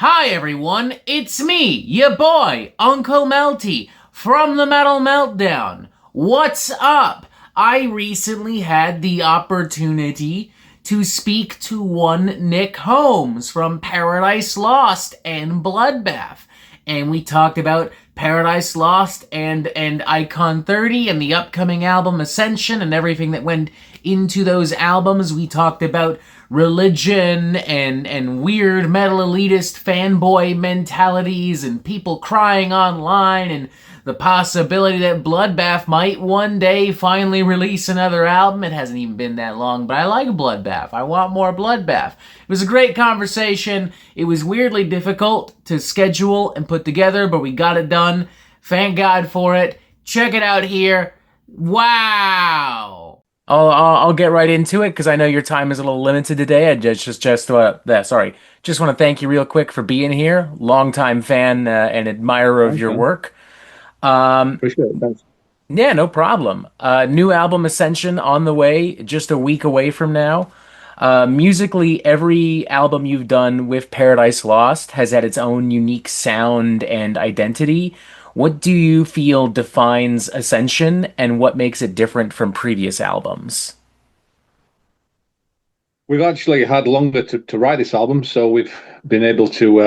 Hi everyone, it's me, your boy, Uncle Melty, from the Metal Meltdown. What's up? I recently had the opportunity to speak to one Nick Holmes from Paradise Lost and Bloodbath. And we talked about Paradise Lost and Icon 30 and the upcoming album Ascension and everything that went into those albums. We talked about religion and weird metal elitist fanboy mentalities and people crying online and the possibility that Bloodbath might one day finally release another album. It hasn't even been that long, but I like Bloodbath. I want more Bloodbath. It was a great conversation. It was weirdly difficult to schedule and put together, but we got it done. Thank God for it. Check it out here. Wow. I'll get right into it because I know your time is a little limited today. I just want to thank you real quick for being here. Longtime fan and admirer of Thanks, your man. work. Um, Appreciate it. Thanks. yeah, no problem. New album Ascension on the way, just a week away from now. Musically, every album you've done with Paradise Lost has had its own unique sound and identity. What do you feel defines Ascension, and what makes it different from previous albums? We've actually had longer to write this album, so we've been able to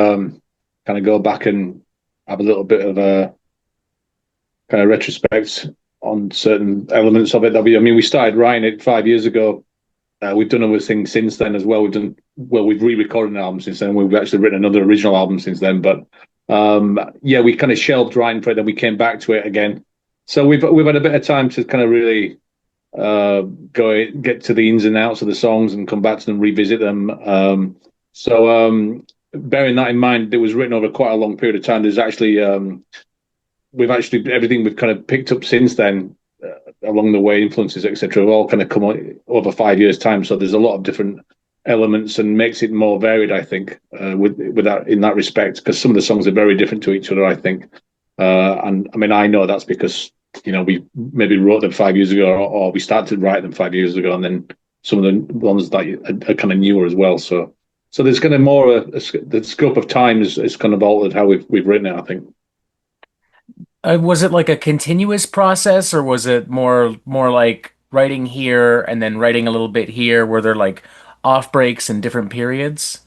kind of go back and have a little bit of a kind of retrospect on certain elements of it. We started writing it 5 years ago. We've done other things since then as well. We've re-recorded an album since then. We've actually written another original album since then. But yeah, we kind of shelved writing for it, then we came back to it again. So we've had a bit of time to kind of really go get to the ins and outs of the songs and come back to them, revisit them. Bearing that in mind, it was written over quite a long period of time. There's actually everything we've kind of picked up since then, along the way, influences, etc., have all kind of come over 5 years' time. So there's a lot of different elements and makes it more varied, I think, with that in that respect, because some of the songs are very different to each other, I think. And I mean, I know that's because we maybe wrote them 5 years ago, or we started to write them 5 years ago, and then some of the ones that are kind of newer as well. So there's kind of more the scope of time is kind of altered how we've written it, I think. Was it like a continuous process, or was it more like writing here and then writing a little bit here? Were there like off breaks in different periods?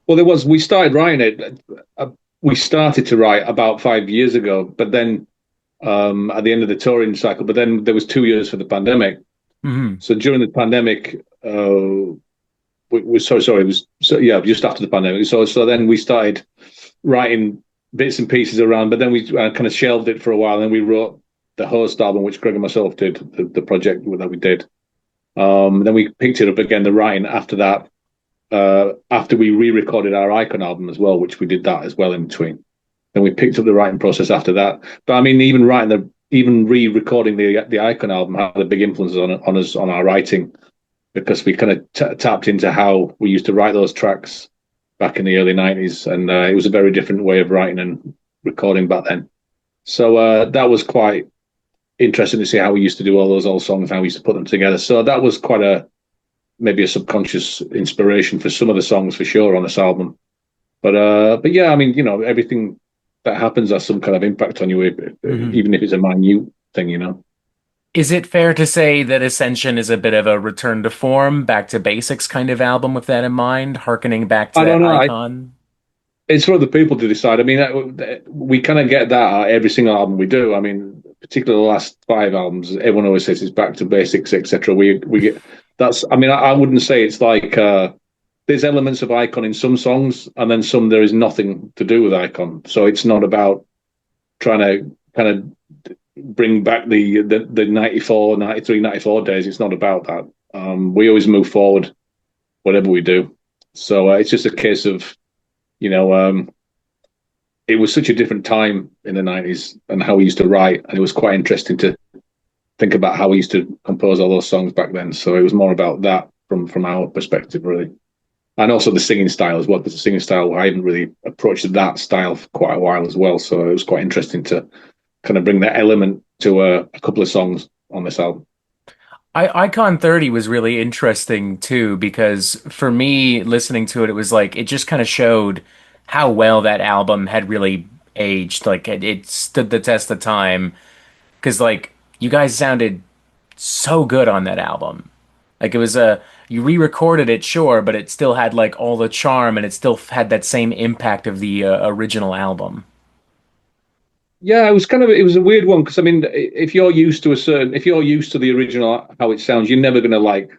Well, there was. We started writing it. We started to write about 5 years ago, but then at the end of the touring cycle. But then there was 2 years for the pandemic. Hmm. So during the pandemic, sorry, it was just after the pandemic. So then we started writing bits and pieces around, but then we kind of shelved it for a while. And then we wrote the host album, which Greg and myself did, the project that we did. Then we picked it up again, the writing after that, after we re-recorded our Icon album as well, which we did that as well in between. Then we picked up the writing process after that. But I mean, even re-recording the Icon album had a big influence on us on our writing, because we kind of tapped into how we used to write those tracks back in the early 90s, and it was a very different way of writing and recording back then. So that was quite interesting to see how we used to do all those old songs, how we used to put them together. So that was quite maybe a subconscious inspiration for some of the songs for sure on this album. But yeah, I mean, everything that happens has some kind of impact on you, Hmm. even if it's a minute thing. Is it fair to say that Ascension is a bit of a return to form, back to basics kind of album with that in mind, harkening back to I that don't know. icon? It's for other people to decide. I mean, we kind of get that at every single album we do. I mean, particularly the last five albums, everyone always says it's back to basics, etc. We get that's. I mean, I wouldn't say it's like there's elements of Icon in some songs, and then some there is nothing to do with Icon. So it's not about trying to kind of bring back the 94, 93, 94 days. It's not about that. We always move forward, whatever we do. So it's just a case of you know, it was such a different time in the 90s and how we used to write. And it was quite interesting to think about how we used to compose all those songs back then. So it was more about that from our perspective, really. And also the singing style as well, because the singing style, I hadn't really approached that style for quite a while as well. So it was quite interesting to kind of bring that element to a couple of songs on this album. Icon 30 was really interesting too, because for me, listening to it, it was like it just kind of showed how well that album had really aged. Like it stood the test of time because like you guys sounded so good on that album. Like it was a you re-recorded it, sure, but it still had like all the charm and it still had that same impact of the original album. Yeah, it was a weird one because I mean, if you're used to the original how it sounds, you're never going to like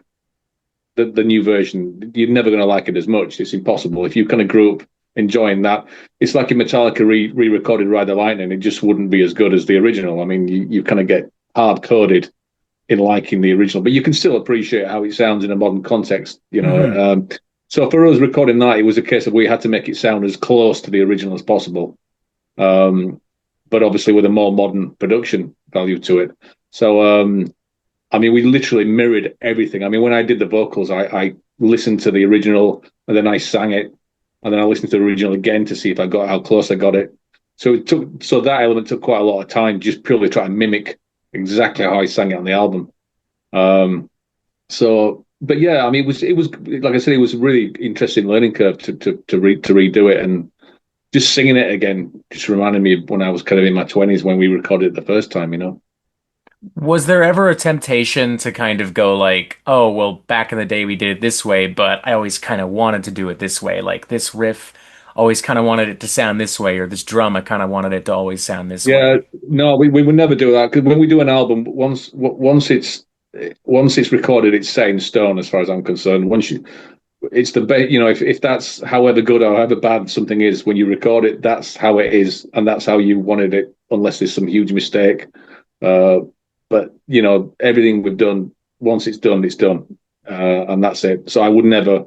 the new version. You're never going to like it as much. It's impossible. If you kind of grew up enjoying that, it's like if Metallica re-recorded Ride the Lightning, it just wouldn't be as good as the original. I mean, you kind of get hard coded in liking the original, but you can still appreciate how it sounds in a modern context. Hmm. So for us recording that, it was a case of we had to make it sound as close to the original as possible. Um, but obviously with a more modern production value to it. So, I mean, we literally mirrored everything. I mean, when I did the vocals, I listened to the original and then I sang it, and then I listened to the original again to see if I got how close I got it. So that element took quite a lot of time, just purely trying to mimic exactly how I sang it on the album. Um, but yeah, I mean, it was like I said, it was a really interesting learning curve to redo it, and just singing it again just reminded me of when I was kind of in my 20s when we recorded it the first time, you know? Was there ever a temptation to kind of go like, oh, well, back in the day we did it this way, but I always kind of wanted to do it this way. Like this riff, always kind of wanted it to sound this way, or this drum, I kind of wanted it to always sound this Yeah, way. no, we would never do that because when we do an album, once it's recorded, it's set in stone as far as I'm concerned. It's if that's however good or however bad something is, when you record it, that's how it is, and that's how you wanted it, unless there's some huge mistake. Uh, but everything we've done, once it's done, and that's it. So I would never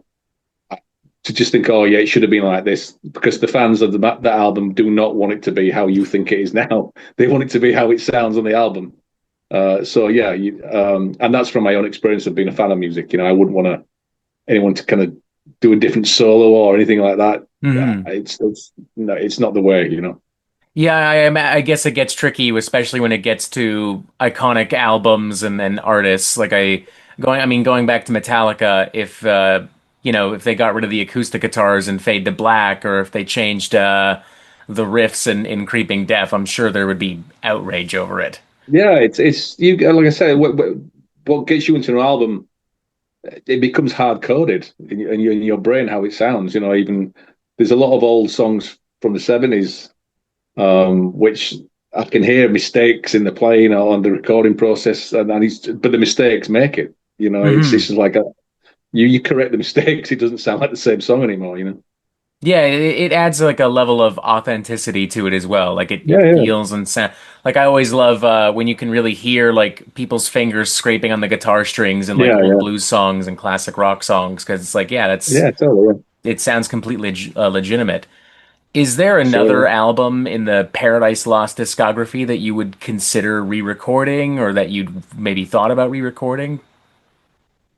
to just think, oh yeah, it should have been like this, because the fans of that album do not want it to be how you think it is now. They want it to be how it sounds on the album. So yeah, and that's from my own experience of being a fan of music. I wouldn't want anyone to kind of do a different solo or anything like that. Hmm. It's no, it's not the way. Yeah, I guess it gets tricky, especially when it gets to iconic albums and then artists. I mean, going back to Metallica, if if they got rid of the acoustic guitars and Fade to Black, or if they changed the riffs in Creeping Death, I'm sure there would be outrage over it. Yeah, it's you. Like I said, what gets you into an album, it becomes hard coded in your brain how it sounds. Even there's a lot of old songs from the '70s, which I can hear mistakes in the playing or on the recording process, but the mistakes make it. It's Hmm. just like you correct the mistakes, it doesn't sound like the same song anymore. Yeah, it adds like a level of authenticity to it as well. Like it Yeah, yeah, feels and sound like I always love when you can really hear like people's fingers scraping on the guitar strings in like yeah, old yeah, blues songs and classic rock songs because it's like yeah, that's yeah, totally. it sounds completely legitimate. Is there Yeah. another So album in the Paradise Lost discography that you would consider re-recording or that you'd maybe thought about re-recording?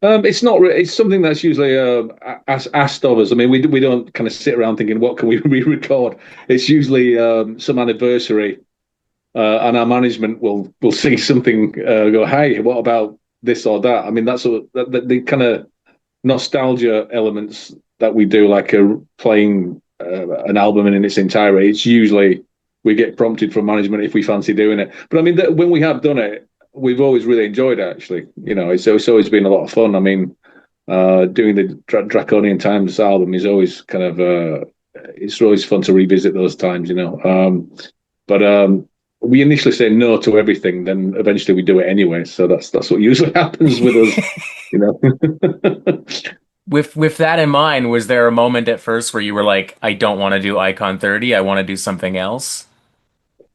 it's not. It's something that's usually asked of us. I mean, we don't kind of sit around thinking what can we re-record. It's usually some anniversary, and our management will see something, go, hey, what about this or that? I mean, that's the kind of nostalgia elements that we do, like playing an album in its entirety. It's usually we get prompted from management if we fancy doing it. But I mean, when we have done it, we've always really enjoyed it. Actually, it's always been a lot of fun. I mean, doing the Draconian Times album is always kind of it's always fun to revisit those times. But we initially say no to everything, then eventually we do it anyway. So that's what usually happens with us. You know. With that in mind, was there a moment at first where you were like, I don't want to do Icon 30, I want to do something else?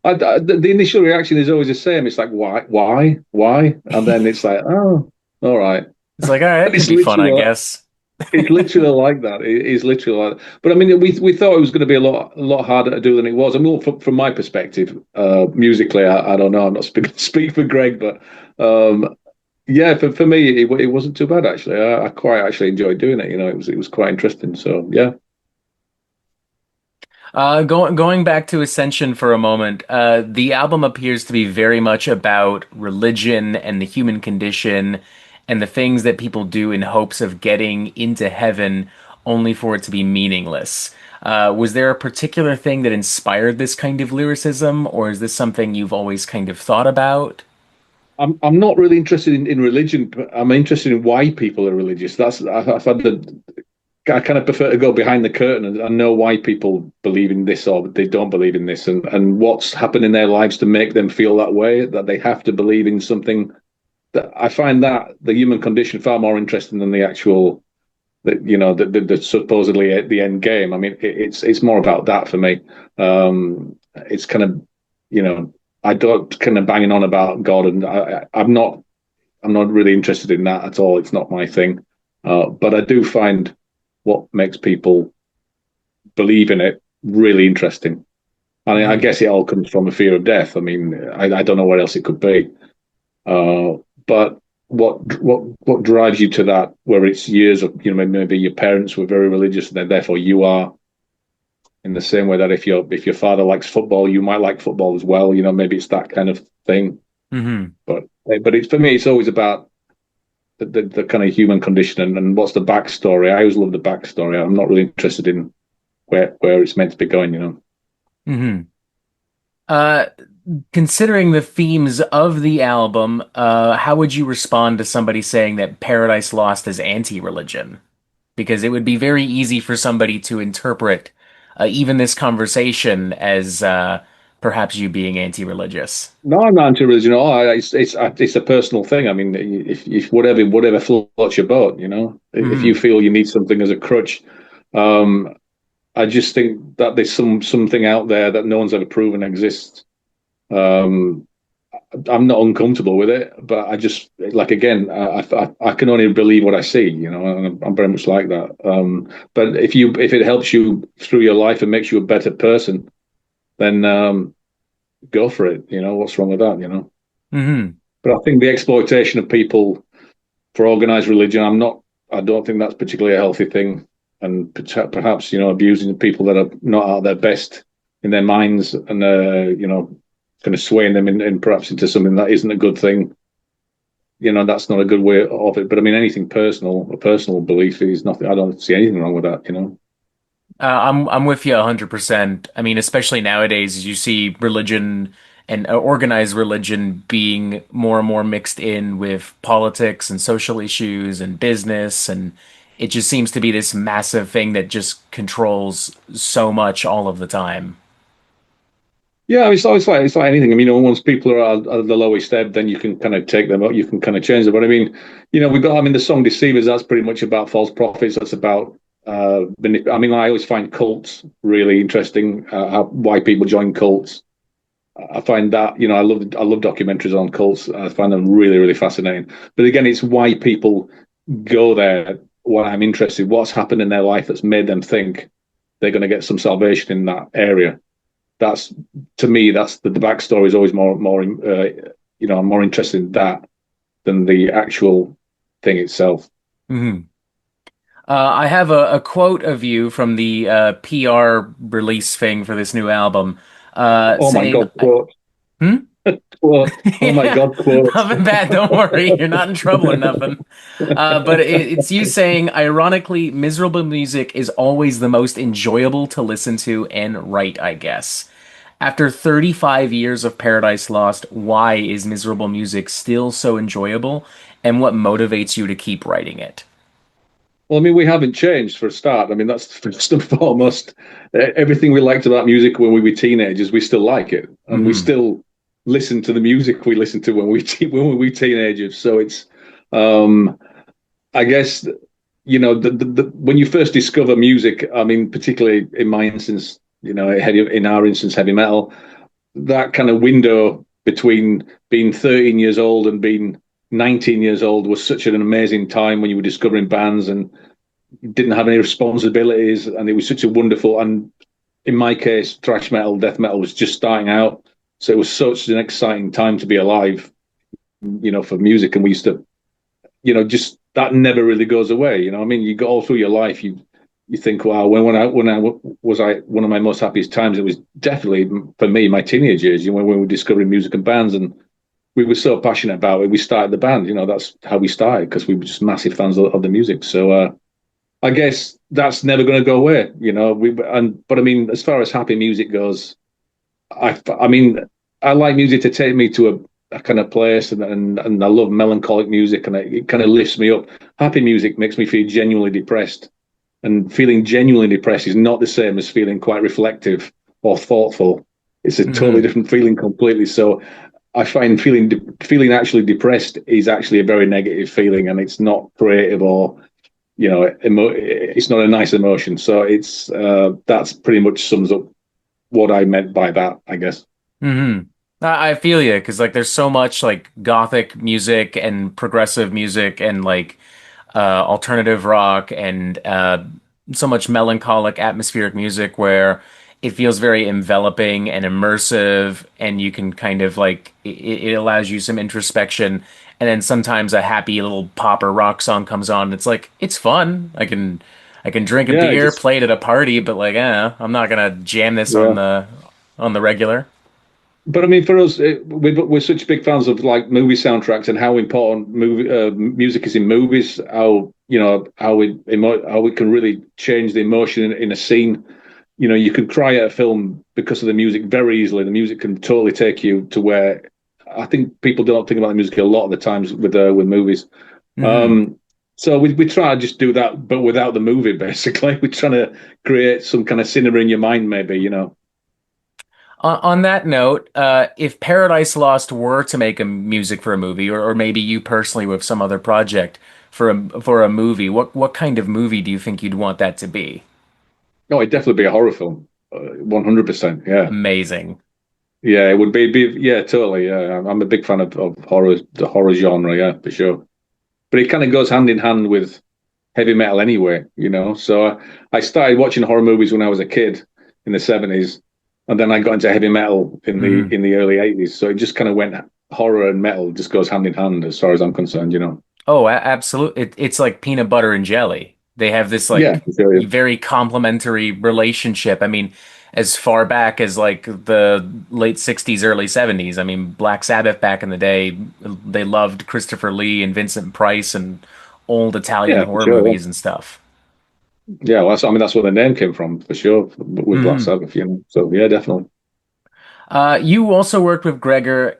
The initial reaction is always the same. It's like, why? And then it's like, oh, all right. It's like, all right, And that could be fun, I guess. it's literally like that. It is literally like that. But I mean, we thought it was going to be a lot harder to do than it was. I mean, from my perspective, musically, I don't know. I'm not speak for Greg, but yeah, for me, it wasn't too bad actually. I quite actually enjoyed doing it. It was quite interesting. So yeah. Going back to Ascension for a moment, the album appears to be very much about religion and the human condition and the things that people do in hopes of getting into heaven, only for it to be meaningless. Was there a particular thing that inspired this kind of lyricism, or is this something you've always kind of thought about? I'm not really interested in religion, but I'm interested in why people are religious. I've had I kind of prefer to go behind the curtain and know why people believe in this or they don't believe in this, and what's happened in their lives to make them feel that way, that they have to believe in something. That I find that the human condition far more interesting than the actual, the supposedly the end game. I mean, it's more about that for me. It's kind of, I don't kind of banging on about God, and I'm not really interested in that at all. It's not my thing. But I do find what makes people believe in it really interesting. And I guess it all comes from a fear of death. I mean, I don't know what else it could be. But what drives you to that? Where it's years of, maybe your parents were very religious, and then therefore you are. In the same way that if your father likes football, you might like football as well. Maybe it's that kind of thing. Hmm. But it's for me, it's always about the kind of human condition and what's the backstory. I always love the backstory. I'm not really interested in where it's meant to be going. Hmm. Uh, Considering the themes of the album, how would you respond to somebody saying that Paradise Lost is anti-religion? Because it would be very easy for somebody to interpret even this conversation as perhaps you being anti-religious. No, I'm not anti-religion. It's a personal thing. I mean, if whatever floats your boat, if you Hmm. feel you need something as a crutch, um, I just think that there's something out there that no one's ever proven exists. Um, I'm not uncomfortable with it, but I just like again, I can only believe what I see, and I'm very much like that. But if it helps you through your life and makes you a better person, then go for it. What's wrong with that? Hmm. But I think the exploitation of people for organized religion, I don't think that's particularly a healthy thing, and perhaps abusing people that are not at their best in their minds and kind of swaying them in perhaps into something that isn't a good thing. That's not a good way of it. But I mean, anything personal, a personal belief is nothing. I don't see anything wrong with that. I'm with you 100%. I mean, especially nowadays, you see religion and organized religion being more and more mixed in with politics and social issues and business, and it just seems to be this massive thing that just controls so much all of the time. Yeah, it's like anything. I mean, once people are at the lowest ebb, then you can kind of take them up. You can kind of change them. But I mean, we've got. I mean, the song "Deceivers." That's pretty much about false prophets. That's about. I mean, I always find cults really interesting. Why people join cults. I find that I love documentaries on cults. I find them really really fascinating. But again, it's why people go there. What I'm interested. What's happened in their life that's made them think they're going to get some salvation in that area. That's to me. That's the backstory is always more. I'm more interested in that than the actual thing itself. Hmm. I have a quote of you from the PR release thing for this new album, Oh my saying, God, quote. hmm? Quote. Oh my Yeah, God, quote. nothing bad. Don't worry, you're not in trouble or nothing. But it's you saying, ironically, miserable music is always the most enjoyable to listen to and write, I guess. After 35 years of Paradise Lost, why is miserable music still so enjoyable, and what motivates you to keep writing it? Well, I mean, we haven't changed for a start. I mean, that's first and foremost. Everything we liked about music when we were teenagers, we still like it, and we Hmm. still listen to the music we listened to when when we were teenagers. So it's, um, I guess, when you first discover music. I mean, particularly in my instance, in our instance, heavy metal. That kind of window between being 13 years old and being 19 years old was such an amazing time when you were discovering bands and didn't have any responsibilities, and it was such a wonderful. And in my case, thrash metal, death metal was just starting out, so it was such an exciting time to be alive, for music. And we used to, just that never really goes away. I mean, you go all through your life, you think, wow, when I was one of my most happiest times, it was definitely for me my teenage years. When we were discovering music and bands, and we were so passionate about it, we started the band. That's how we started because we were just massive fans of the music. So I guess that's never going to go away, you know. But I mean, as far as happy music goes, I mean, I like music to take me to a kind of place, and I love melancholic music, and it kind of lifts me up. Happy music makes me feel genuinely depressed, and feeling genuinely depressed is not the same as feeling quite reflective or thoughtful. It's a totally different feeling completely. So I find feeling actually depressed is actually a very negative feeling, and it's not creative or it's not a nice emotion. So that's pretty much sums up what I meant by that, I guess. I feel you because like there's so much like gothic music and progressive music and like alternative rock and so much melancholic atmospheric music where it feels very enveloping and immersive and you can kind of like it allows you some introspection and then sometimes a happy little pop or rock song comes on and it's like it's fun. I can drink a Yeah, beer, just play it at a party, but like I'm not gonna jam this yeah. on the regular. But I mean, for us, we're such big fans of like movie soundtracks and how important music is in movies. How it can really change the emotion in a scene. You know, you can cry at a film because of the music very easily. The music can totally take you to where I think people don't think about the music a lot of the times with movies. hmm So we try to just do that, but without the movie. Basically, we're trying to create some kind of cinema in your mind, maybe. You know. On that note, if Paradise Lost were to make a music for a movie, or maybe you personally with some other project for a movie, what kind of movie do you think you'd want that to be? No, it'd definitely be a horror film, 100%. Yeah, Amazing. yeah, it would yeah, totally. Yeah, I'm a big fan of horror, the horror genre. Yeah, for sure. But it kind of goes hand in hand with heavy metal anyway, you know. So I started watching horror movies when I was a kid in the '70s, and then I got into heavy metal Mhm. in the early '80s. So it just kind of went horror and metal just goes hand in hand as far as I'm concerned, you know. Oh, absolutely. It's like peanut butter and jelly. They have this Yeah, like for sure. Yeah. very complementary relationship. I mean, as far back as like the late 60s, early 70s. I mean, Black Sabbath back in the day, they loved Christopher Lee and Vincent Price and old Italian Yeah, for horror sure. Yeah, movies and stuff. yeah. Well, I mean, that's where the name came from for sure with Black hmm Sabbath, you know. So yeah, definitely. You also worked with Gregor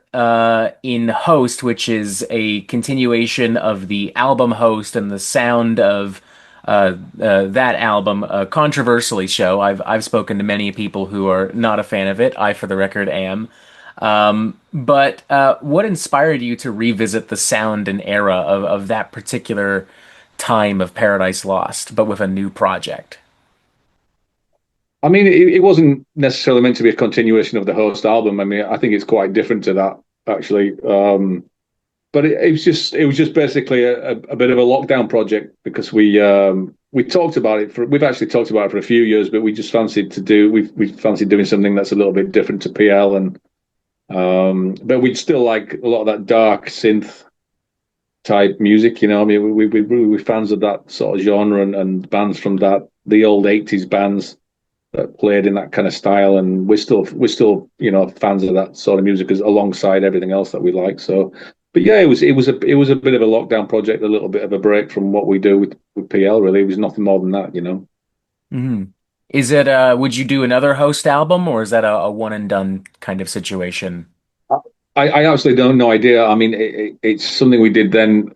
in Host, which is a continuation of the album Host and the sound of that album, controversially so. I've spoken to many people who are not a fan of it. I, for the record, am. But what inspired you to revisit the sound and era of that particular time of Paradise Lost, but with a new project? I mean, it wasn't necessarily meant to be a continuation of the Host album. I mean, I think it's quite different to that actually. But it was just basically a bit of a lockdown project because we talked about it for we've actually talked about it for a few years, but we just fancied we fancied doing something that's a little bit different to PL and but we'd still like a lot of that dark synth type music, you know. I mean, we're fans of that sort of genre and bands from the old '80s bands that played in that kind of style, and we're still fans of that sort of music as alongside everything else that we like. So, but yeah, it was a bit of a lockdown project, a little bit of a break from what we do with PL. Really, it was nothing more than that, you know. hmm Is it would you do another Host album or is that a one and done kind of situation? I absolutely don't no idea. I mean, it's something we did then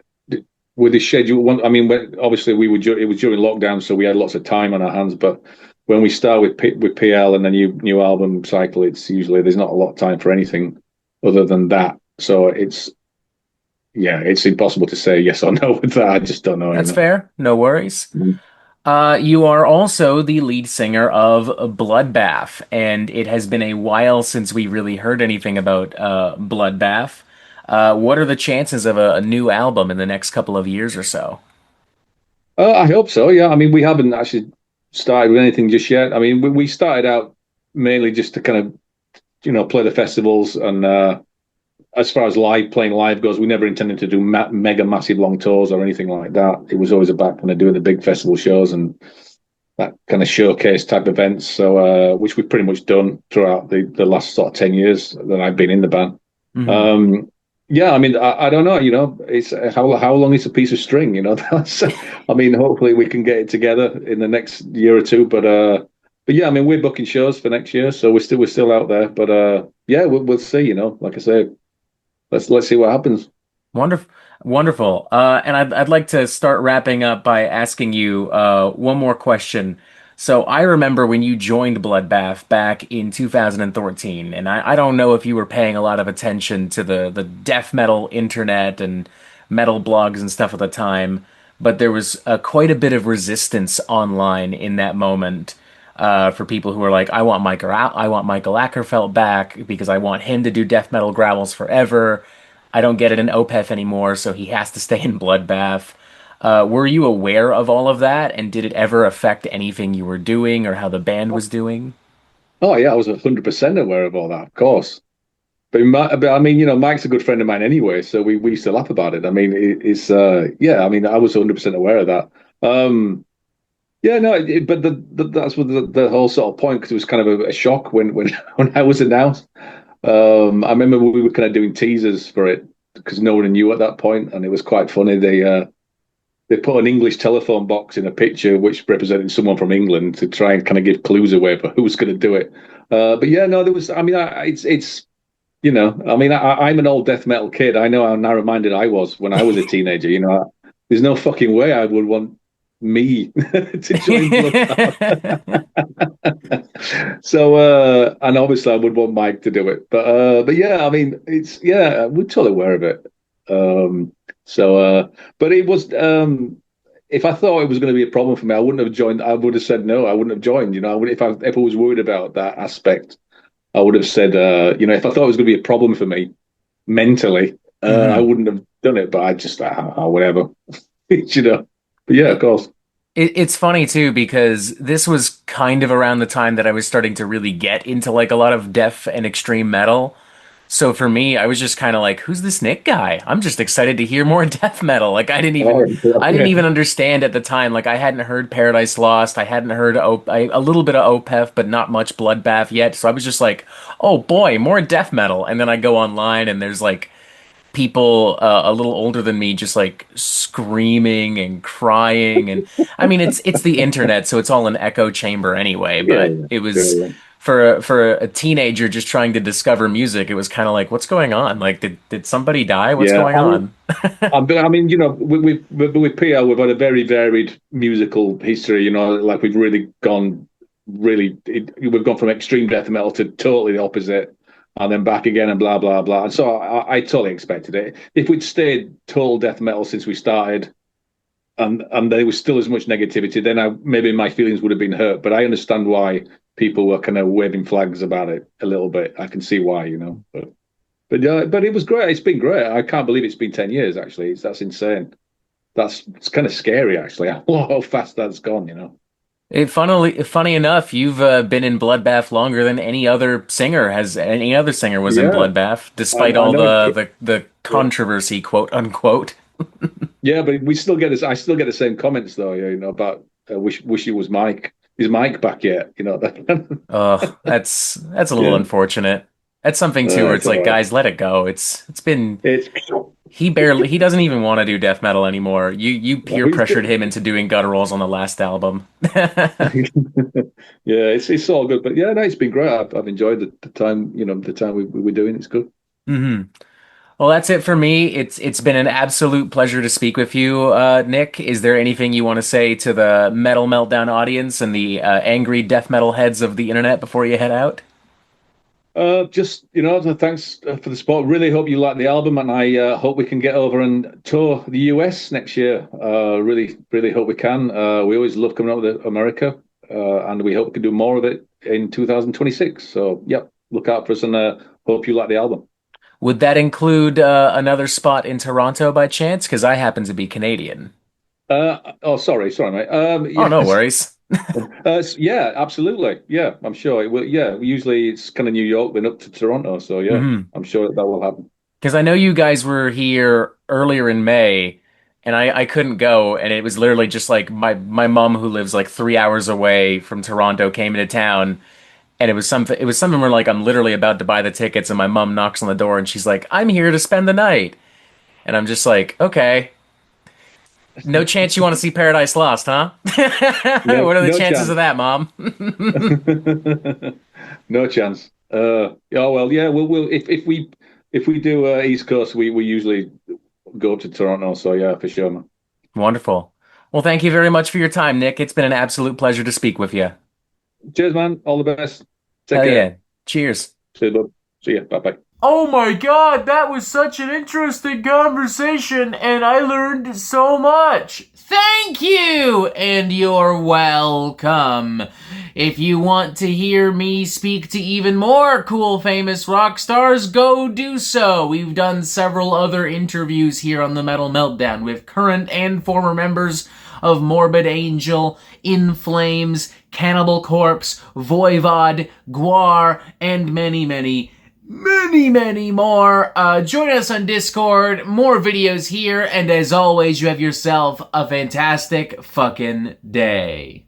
with the schedule. I mean, obviously it was during lockdown, so we had lots of time on our hands. But when we start with PL and the new album cycle, it's usually there's not a lot of time for anything other than that. So it's impossible to say yes or no with that. I just don't know, you That's know. fair. No worries. Mm. You are also the lead singer of Bloodbath, and it has been a while since we really heard anything about Bloodbath. What are the chances of a new album in the next couple of years or so? I hope so. Yeah, I mean, we haven't actually started with anything just yet. I mean, we started out mainly just to kind of play the festivals and. As far as playing live goes, we never intended to do mega massive long tours or anything like that. It was always about kind of doing the big festival shows and that kind of showcase type events. So, which we've pretty much done throughout the last sort of 10 years that I've been in the band. hmm Um, Yeah, I mean, I don't know. It's how long is a piece of string? That's. I mean, hopefully we can get it together in the next year or two. But yeah, I mean, we're booking shows for next year, so we're still out there. But yeah, we'll see. Like I say, let's see what happens. Wonderful, wonderful. And I'd like to start wrapping up by asking you one more question. So I remember when you joined Bloodbath back in 2013, and I don't know if you were paying a lot of attention to the death metal internet and metal blogs and stuff at the time, but there was quite a bit of resistance online in that moment. For people who are like, I want Michael Ackerfeld back because I want him to do death metal growls forever. I don't get it in Opeth anymore, so he has to stay in Bloodbath. Were you aware of all of that, and did it ever affect anything you were doing or how the band was doing? Oh yeah, I was 100% aware of all that, of course. But I mean, Mike's a good friend of mine anyway, so we used to laugh about it. I mean, it's yeah. I mean, I was 100% aware of that. Yeah, no, but that's what the whole sort of point because it was kind of a shock when when I was announced. I remember we were kind of doing teasers for it because no one knew at that point, and it was quite funny. They put an English telephone box in a picture which represented someone from England to try and kind of give clues away for who was going to do it. But yeah, no, there was. I mean, it's I mean, I'm an old death metal kid. I know how narrow-minded I was when I was a teenager. There's no fucking way I would want me to join Bloodbath. So, and obviously, I would want Mike to do it. But yeah, I mean, we're totally aware of it. So, but it was. If I thought it was going to be a problem for me, I wouldn't have joined. I would have said no. I wouldn't have joined. If I was worried about that aspect. I would have said, if I thought it was going to be a problem for me mentally, I Hmm. wouldn't have done it. But I just, whatever, you know. But yeah, of course. It's funny too because this was kind of around the time that I was starting to really get into like a lot of death and extreme metal. So for me, I was just kind of like, "Who's this Nick guy?" I'm just excited to hear more death metal. Like Oh, I didn't yeah, even understand at the time. Like I hadn't heard Paradise Lost. I hadn't heard a little bit of Opeth, but not much Bloodbath yet. So I was just like, "Oh boy, more death metal." And then I go online and there's like people a little older than me just like screaming and crying, and I mean it's the internet, so it's all an echo chamber anyway, yeah, but yeah, it yeah, was yeah. for a teenager just trying to discover music. It was kind of like, what's going on? Like did somebody die? What's Yeah, going on? I mean, with PL, we've had a very varied musical history. Like we've really gone, we've gone from extreme death metal to totally the opposite, and then back again, and blah blah blah. And so I totally expected it. If we'd stayed total death metal since we started, and there was still as much negativity, then maybe my feelings would have been hurt. But I understand why people were kind of waving flags about it a little bit. I can see why. But it was great. It's been great. I can't believe it's been 10 years. Actually, that's insane. It's kind of scary actually. How fast that's gone. Funny enough, you've been in Bloodbath longer than any other singer was in Yeah, Bloodbath, I, despite I all know. the Yeah, controversy, quote unquote. yeah, but we still get this. I still get the same comments though. About wish it was Mike. Is Mike back yet? Ugh, that's a little Yeah, unfortunate. That's something too where it's it's all like, right. guys, let it go. It's been It's he doesn't even want to do death metal anymore. You well, peer pressured him into doing gutturals on the last album. yeah, it's all good. But yeah, no, it's been great. I've enjoyed the time. The time we were doing. It's good. Hmm. Well, that's it for me. It's been an absolute pleasure to speak with you, Nick. Is there anything you want to say to the Metal Meltdown audience and the angry death metal heads of the internet before you head out? Just thanks for the support. Really hope you like the album, and I hope we can get over and tour the US next year. Really, really hope we can. We always love coming out with America, and we hope we can do more of it in 2026. So, yep, look out for us, and hope you like the album. Would that include another spot in Toronto by chance? Because I happen to be Canadian. Oh, sorry, mate. Oh, no Yes, worries. yeah, absolutely. Yeah, I'm sure it will. Yeah, usually it's kind of New York, then up to Toronto. So yeah, Hmm. I'm sure that will happen. Because I know you guys were here earlier in May, and I couldn't go, and it was literally just like my mom, who lives like 3 hours away from Toronto, came into town, And it was something where like I'm literally about to buy the tickets and my mom knocks on the door and she's like, "I'm here to spend the night." And I'm just like, "Okay. No chance you want to see Paradise Lost, huh?" Yeah, What are the no chances chance. of that, mom? No chance. Oh well, yeah. We'll if we do East Coast, we usually go up to Toronto. So yeah, for sure, man. Wonderful. Well, thank you very much for your time, Nick. It's been an absolute pleasure to speak with you. Cheers, man. All the best. Take Hell care. yeah. Cheers. See you, bud. See ya. Bye bye. Oh my god, that was such an interesting conversation, and I learned so much. Thank you, and you're welcome. If you want to hear me speak to even more cool, famous rock stars, go do so. We've done several other interviews here on the Metal Meltdown with current and former members of Morbid Angel, In Flames, Cannibal Corpse, Voivod, Guar, and many more. Join us on Discord, more videos here, and as always, you have yourself a fantastic fucking day.